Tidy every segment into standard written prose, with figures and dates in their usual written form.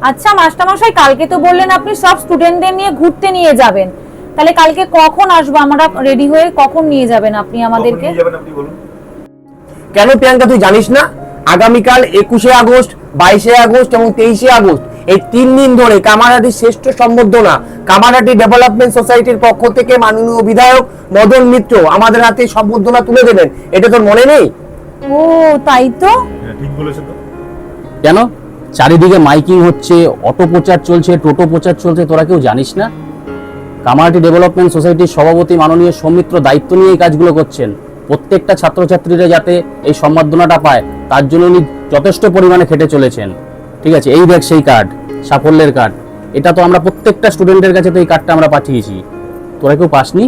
আচ্ছা মাস্টারমশাই, কালকে তো বললেন আপনি সব স্টুডেন্টদের নিয়ে ঘুরতে নিয়ে যাবেন, তাহলে কালকে কখন আসবো আমরা রেডি হয়ে? কখন নিয়ে যাবেন আপনি আমাদেরকে? কেন প্রিয়াঙ্কা, তুই জানিস না আগামীকাল 21শে আগস্ট, 22শে আগস্ট এবং 23শে আগস্ট এই 3 দিন ধরে কামারহাটির শ্রেষ্ঠ সম্বর্ধনা কামারহাটি ডেভেলপমেন্ট সোসাইটির পক্ষ থেকে মাননীয় বিধায়ক মদন মিত্র আমাদের হাতে সম্বর্ধনা তুলে দেবেন। এটা তোর মনে নেই? ও তাই তো, ঠিক বলেছো তো। কেন চারিদিকে মাইকিং হচ্ছে, অটো প্রচার চলছে, টোটো প্রচার চলছে, তোরা কেউ জানিস না? কামারহাটি ডেভেলপমেন্ট সোসাইটির সভাপতি মাননীয় সৌমিত্র দায়িত্ব নিয়ে এই কাজগুলো করছেন। প্রত্যেকটা ছাত্রছাত্রীরা যাতে এই সম্বর্ধনাটা পায় তার জন্য উনি যথেষ্ট পরিমাণে খেটে চলেছেন। ঠিক আছে, এই দেখ সেই কার্ড, সাফল্যের কার্ড। এটা তো আমরা প্রত্যেকটা স্টুডেন্টের কাছে তো এই কার্ডটা আমরা পাঠিয়েছি, তোরা কেউ পাসনি?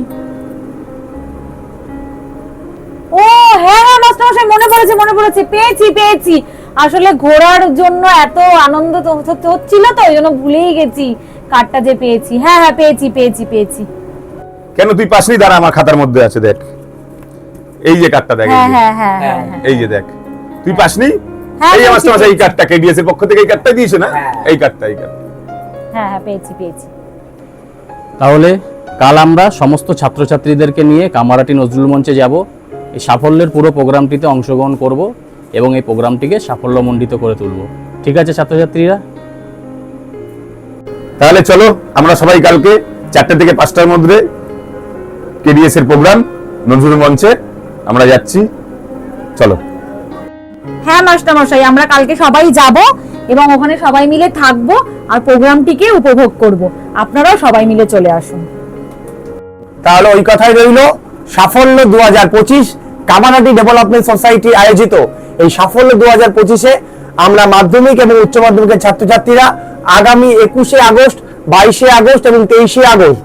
ও হ্যাঁ হ্যাঁ মাস্টারমশাই, মনে পড়েছে, পেয়েছি। আসলে ঘোরার জন্য এত আনন্দ হচ্ছিল তো ওই জন্য ভুলেই গেছি কার্ডটা যে পেয়েছি। হ্যাঁ পেয়েছি। কেন তুই পাসনি? দাঁড়া, আমার খাতার মধ্যে আছে, দেখ এই যে কার্ডটা, দেখ হ্যাঁ এই যে দেখ, তুই পাসনি? হ্যাঁ, এই পেয়েছি, মাস্টারমশাই এই কার্ডটা কেডিএস এর পক্ষ থেকে এই কার্ডটা দিয়েছে না? এই কার্ডটা হ্যাঁ পেয়েছি। তাহলে কাল আমরা সমস্ত ছাত্রছাত্রীদেরকে নিয়ে কামারহাটি নজরুল মঞ্চে যাব, এই সাফল্যের পুরো প্রোগ্রামটিতে অংশগ্রহণ করব এবং এই প্রোগ্রামটিকে সাফল্যমণ্ডিত করে তুলব। ঠিক আছে ছাত্রছাত্রীরা? তাহলে চলো আমরা সবাই কালকে 4টা থেকে 5টার মধ্যে কেডিএস এর প্রোগ্রাম নজরুল মঞ্চে আমরা যাচ্ছি, চলো। হ্যাঁ মাস্টারমশাই, আমরা কালকে সবাই যাব এবং ওখানে সবাই মিলে থাকবো আর প্রোগ্রামটিকে উপভোগ করব। আপনারাও সবাই মিলে চলে আসুন। তাহলে ওই কথাই রইল, সাফল্য 2025 কামারহাটি ডেভেলপমেন্ট সোসাইটি আয়োজিত এই সাফল্য 2025-এ আমরা মাধ্যমিক এবং উচ্চ মাধ্যমিকের ছাত্রছাত্রীরা আগামী 21শে আগস্ট, 22শে আগস্ট এবং 23শে আগস্ট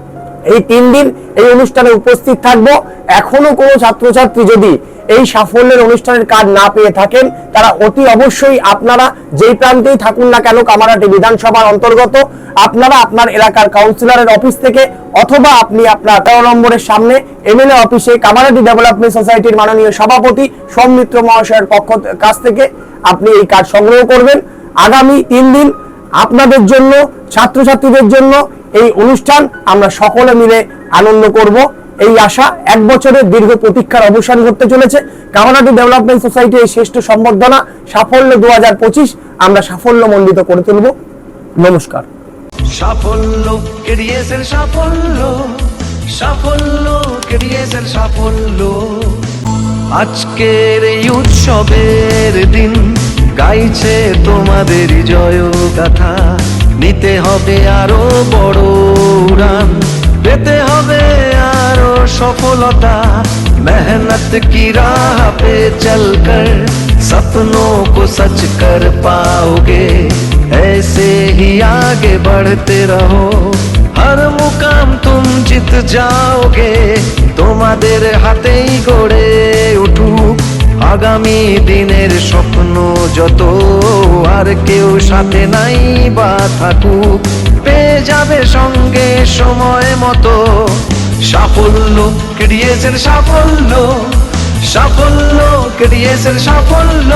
এই 3 দিন এই অনুষ্ঠানে উপস্থিত থাকব। এখনো কোনো ছাত্রছাত্রী যদি এই সাফল্যের অনুষ্ঠানের কার্ড না পেয়ে থাকেন, তারা অতি অবশ্যই আপনারা যেই প্রান্তেই থাকুন না কেন কামারহাটি বিধানসভার অন্তর্গত, আপনারা আপনার এলাকার কাউন্সিলরের অফিস থেকে অথবা আপনি আপনার 13 নম্বরের সামনে এমএলএ অফিসে কামারহাটি ডেভেলপমেন্ট সোসাইটির মাননীয় সভাপতি সৌমিত্র মহাশয়ের কাছ থেকে আপনি এই কার্ড সংগ্রহ করবেন। আগামী 3 দিন আপনাদের জন্য, ছাত্রছাত্রীদের জন্য এই অনুষ্ঠান আমরা সকলে মিলে আনন্দ করব, এই আশা। 1 বছরের দীর্ঘ প্রতীক্ষার অবসান ঘটতে চলেছে। কামারহাটি ডেভেলপমেন্ট সোসাইটির এই শ্রেষ্ঠ সম্বর্ধনা সাফল্য 2025 আমরা সাফল্যমণ্ডিত করে তুলব। নমস্কার। সাফল্য কেডিএসের সাফল্য, সাফল্য কেডিএসের সাফল্য। আজকের এই উৎসবের দিন গাইছে তোমাদের জয় গাথা। নিতে হবে আরো বড় উড়ান, পেতে হবে আরো সফলতা। मेहनत की राह पे चलकर सपनों को सच कर पाओगे। ऐसे ही आगे बढ़ते रहो, हर मुकाम तुम জিত যাওগে। তোমাদের হাতেই গড়ে উঠুক আগামী দিনের স্বপ্ন যত। আর কেউ সাথে নাই বা থাকুক, পেয়ে যাবে সঙ্গে সময় মতো। সাফল্য কেডিএসের সাফল্য, সাফল্য কেডিএসের সাফল্য।